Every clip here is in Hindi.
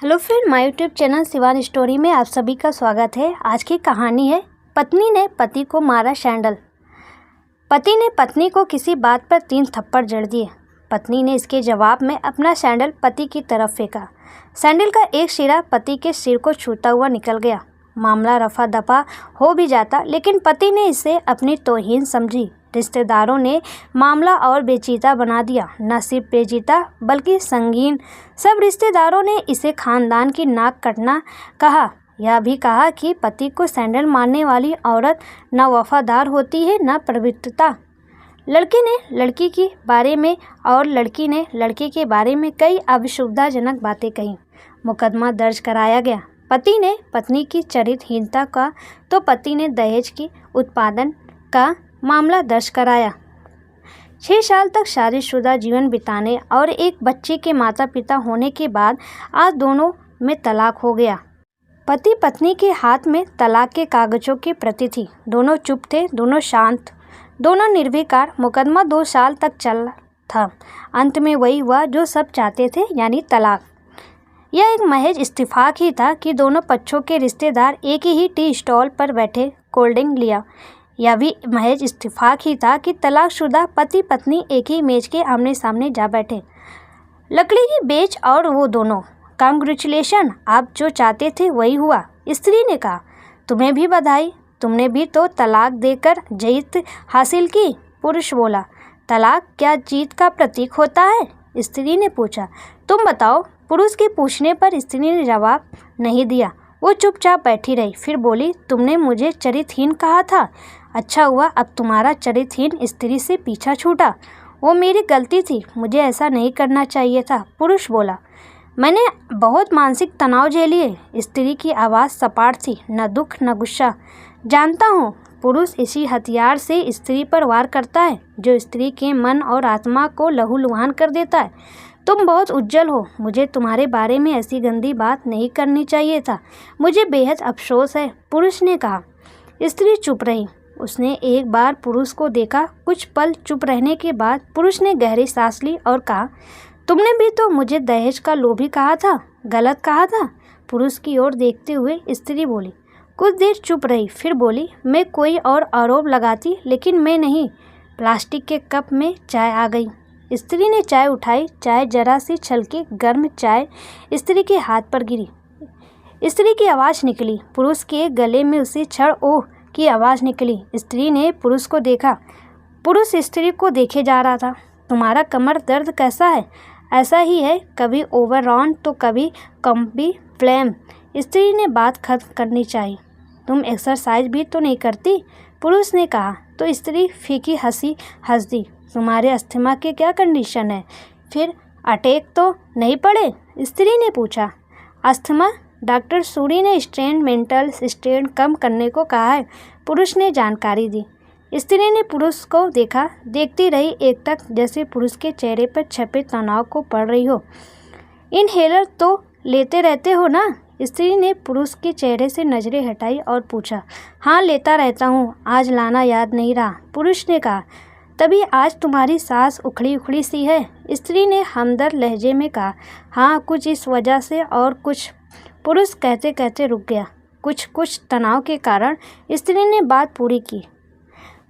Hello friend, my YouTube channel Shivan story में आप सभी का स्वागत है। आज की कहानी है पत्नी ने पति को मारा सैंडल। पति ने पत्नी को किसी बात पर 3 थप्पड़ जड़ दिए। पत्नी ने इसके जवाब में अपना सैंडल पति की तरफ फेंका। सैंडल का एक सिरा पति के सिर को छूता हुआ निकल गया। मामला रफा दफा हो भी जाता, लेकिन पति ने इसे अपनी तौहीन समझी। रिश्तेदारों ने मामला और पेचीदा बना दिया। न सिर्फ पेचीदा बल्कि संगीन। सब रिश्तेदारों ने इसे खानदान की नाक कटना कहा। यह भी कहा कि पति को सैंडल मारने वाली औरत न वफादार होती है न पवित्रता। लड़के ने लड़की के बारे में और लड़की ने लड़के के बारे में कई अविसुविधाजनक बातें कहीं। मुकदमा दर्ज कराया गया। पति ने पत्नी की चरित्रहीनता का तो पति ने दहेज की उत्पादन का मामला दर्ज कराया। 6 साल तक शादीशुदा जीवन बिताने और एक बच्चे के माता पिता होने के बाद आज दोनों में तलाक हो गया। पति पत्नी के हाथ में तलाक के कागजों की प्रति थी। दोनों चुप थे, दोनों शांत, दोनों निर्विकार। मुकदमा 2 साल तक चल था। अंत में वही हुआ जो सब चाहते थे, यानी तलाक। यह एक महज इत्तेफाक ही था कि दोनों पक्षों के रिश्तेदार एक ही टी स्टॉल पर बैठे कोल्ड ड्रिंक लिया। यह भी महज इत्तेफाक ही था कि तलाकशुदा पति पत्नी एक ही मेज के आमने सामने जा बैठे। लकड़ी की बेच और वो दोनों। कांग्रेचुलेशन, आप जो चाहते थे वही हुआ। स्त्री ने कहा, तुम्हें भी बधाई, तुमने भी तो तलाक देकर जीत हासिल की। पुरुष बोला, तलाक क्या जीत का प्रतीक होता है? स्त्री ने पूछा, तुम बताओ। पुरुष के पूछने पर स्त्री ने जवाब नहीं दिया। वो चुपचाप बैठी रही। फिर बोली, तुमने मुझे चरित्रहीन कहा था। अच्छा हुआ अब तुम्हारा चरित्रहीन स्त्री से पीछा छूटा। वो मेरी गलती थी, मुझे ऐसा नहीं करना चाहिए था। पुरुष बोला, मैंने बहुत मानसिक तनाव झेलिए। स्त्री की आवाज़ सपाट थी, न दुख न गुस्सा। जानता हूँ, पुरुष इसी हथियार से स्त्री पर वार करता है जो स्त्री के मन और आत्मा को लहूलुहान कर देता है। तुम बहुत उज्जवल हो। मुझे तुम्हारे बारे में ऐसी गंदी बात नहीं करनी चाहिए था। मुझे बेहद अफसोस है। पुरुष ने कहा। स्त्री चुप रही। उसने एक बार पुरुष को देखा। कुछ पल चुप रहने के बाद पुरुष ने गहरी सांस ली और कहा, तुमने भी तो मुझे दहेज का लोभी कहा था। गलत कहा था। पुरुष की ओर देखते हुए स्त्री बोली। कुछ देर चुप रही, फिर बोली, मैं कोई और आरोप लगाती, लेकिन मैं नहीं। प्लास्टिक के कप में चाय आ गई। स्त्री ने चाय उठाई। चाय जरा सी छलकी। गर्म चाय स्त्री के हाथ पर गिरी। स्त्री की आवाज़ निकली। पुरुष के गले में उसी क्षण ओह की आवाज़ निकली। स्त्री ने पुरुष को देखा। पुरुष स्त्री को देखे जा रहा था। तुम्हारा कमर दर्द कैसा है? ऐसा ही है, कभी ओवरऑन तो कभी कम्बी फ्लेम। स्त्री ने बात खत्म करनी चाहिए। तुम एक्सरसाइज भी तो नहीं करती? पुरुष ने कहा। तो स्त्री फीकी हंसी हंस दी। तुम्हारे अस्थमा के क्या कंडीशन है? फिर अटैक तो नहीं पड़े? स्त्री ने पूछा। अस्थमा? डॉक्टर सूरी ने स्ट्रेन मेंटल स्ट्रेन कम करने को कहा है। पुरुष ने जानकारी दी। स्त्री ने पुरुष को देखा। देखती रही एकटक, जैसे पुरुष के चेहरे पर छपे तनाव को पढ़ रही हो। इनहेलर तो लेते रहते हो ना? स्त्री ने पुरुष के चेहरे से नजरें हटाई और पूछा। हाँ, लेता रहता हूँ, आज लाना याद नहीं रहा। पुरुष ने कहा। तभी आज तुम्हारी सांस उखड़ी उखड़ी सी है। स्त्री ने हमदर्द लहजे में कहा। हाँ, कुछ इस वजह से और कुछ। पुरुष कहते कहते रुक गया। कुछ तनाव के कारण। स्त्री ने बात पूरी की।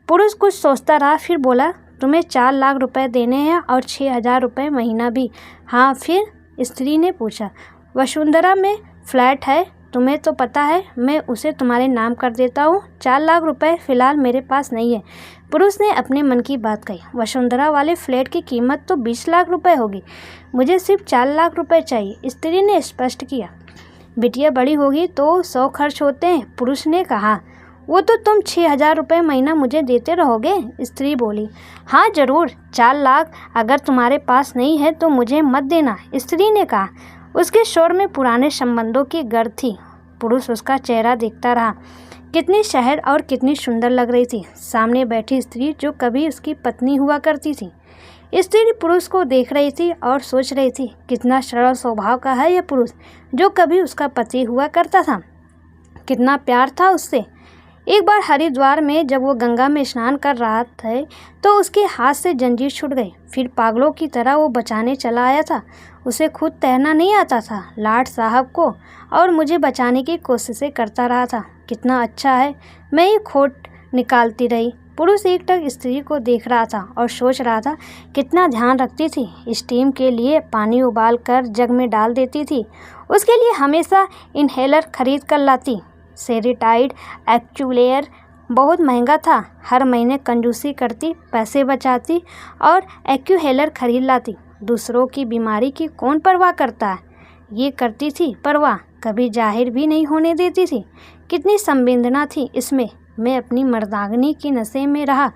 पुरुष कुछ सोचता रहा, फिर बोला, तुम्हें 4 लाख रुपए देने हैं और 6,000 रुपये महीना भी। हाँ, फिर? स्त्री ने पूछा। वसुंधरा में फ्लैट है, तुम्हें तो पता है। मैं उसे तुम्हारे नाम कर देता हूँ। 4 लाख रुपए फ़िलहाल मेरे पास नहीं है। पुरुष ने अपने मन की बात कही। वसुंधरा वाले फ्लैट की कीमत तो 20 लाख रुपए होगी। मुझे सिर्फ 4 लाख रुपए चाहिए, स्त्री ने स्पष्ट किया। बिटिया बड़ी होगी तो 100 खर्च होते हैं, पुरुष ने कहा। वो तो तुम 6,000 रुपये महीना मुझे देते रहोगे? स्त्री बोली। हाँ ज़रूर। 4 लाख अगर तुम्हारे पास नहीं है तो मुझे मत देना, स्त्री ने कहा। उसके स्वर में पुराने संबंधों की गर्द थी। पुरुष उसका चेहरा देखता रहा। कितनी शहर और कितनी सुंदर लग रही थी सामने बैठी स्त्री, जो कभी उसकी पत्नी हुआ करती थी। स्त्री पुरुष को देख रही थी और सोच रही थी, कितना सरल स्वभाव का है यह पुरुष, जो कभी उसका पति हुआ करता था। कितना प्यार था उससे। एक बार हरिद्वार में जब वो गंगा में स्नान कर रहा था तो उसके हाथ से जंजीर छूट गई। फिर पागलों की तरह वो बचाने चला आया था। उसे खुद तैरना नहीं आता था, लाट साहब को और मुझे बचाने की कोशिशें करता रहा था। कितना अच्छा है, मैं ही खोट निकालती रही। पुरुष एकटक स्त्री को देख रहा था और सोच रहा था कितना ध्यान रखती थी। स्टीम के लिए पानी उबाल कर जग में डाल देती थी। उसके लिए हमेशा इनहेलर खरीद कर लाती। सेरिटाइड एक्चुएटर बहुत महंगा था। हर महीने कंजूसी करती, पैसे बचाती और एक्यूहेलर खरीद लाती। दूसरों की बीमारी की कौन परवाह करता है? ये करती थी परवाह, कभी जाहिर भी नहीं होने देती थी। कितनी संवेदना थी इसमें। मैं अपनी मर्दांगनी की नशे में रहा।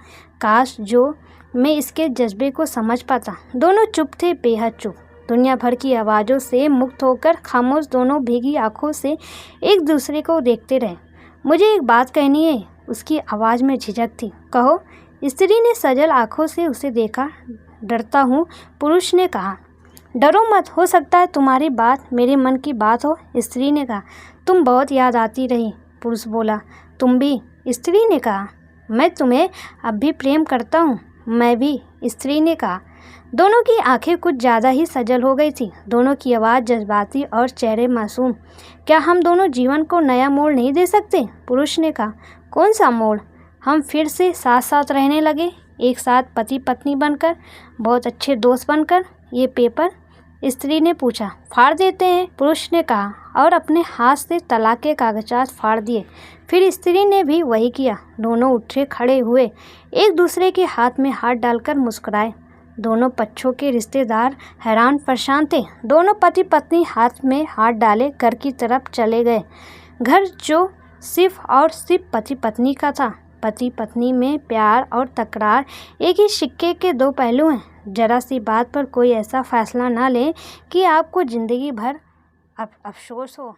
काश जो मैं इसके जज्बे को समझ पाता। दोनों चुप थे, बेहद चुप। दुनिया भर की आवाज़ों से मुक्त होकर खामोश दोनों भीगी आंखों से एक दूसरे को देखते रहे। मुझे एक बात कहनी है, उसकी आवाज़ में झिझक थी। कहो। स्त्री ने सजल आंखों से उसे देखा। डरता हूँ, पुरुष ने कहा। डरो मत, हो सकता है तुम्हारी बात मेरे मन की बात हो। स्त्री ने कहा। तुम बहुत याद आती रही। पुरुष बोला। तुम भी। स्त्री ने कहा। मैं तुम्हें अब भी प्रेम करता हूँ। मैं भी। स्त्री ने कहा। दोनों की आंखें कुछ ज़्यादा ही सजल हो गई थी। दोनों की आवाज़ जज्बाती और चेहरे मासूम। क्या हम दोनों जीवन को नया मोड़ नहीं दे सकते? पुरुष ने कहा। कौन सा मोड़? हम फिर से साथ साथ रहने लगे, एक साथ पति पत्नी बनकर, बहुत अच्छे दोस्त बनकर। ये पेपर? स्त्री ने पूछा। फाड़ देते हैं, पुरुष ने कहा और अपने हाथ से तलाक के कागजात फाड़ दिए। फिर स्त्री ने भी वही किया। दोनों उठे खड़े हुए, एक दूसरे के हाथ में हाथ डालकर मुस्कुराए। दोनों पक्षों के रिश्तेदार हैरान परेशान थे। दोनों पति पत्नी हाथ में हाथ डाले घर की तरफ चले गए। घर जो सिर्फ और सिर्फ पति पत्नी का था। पति पत्नी में प्यार और तकरार एक ही सिक्के के दो पहलू हैं। जरा सी बात पर कोई ऐसा फैसला ना ले कि आपको ज़िंदगी भर अफसोस हो।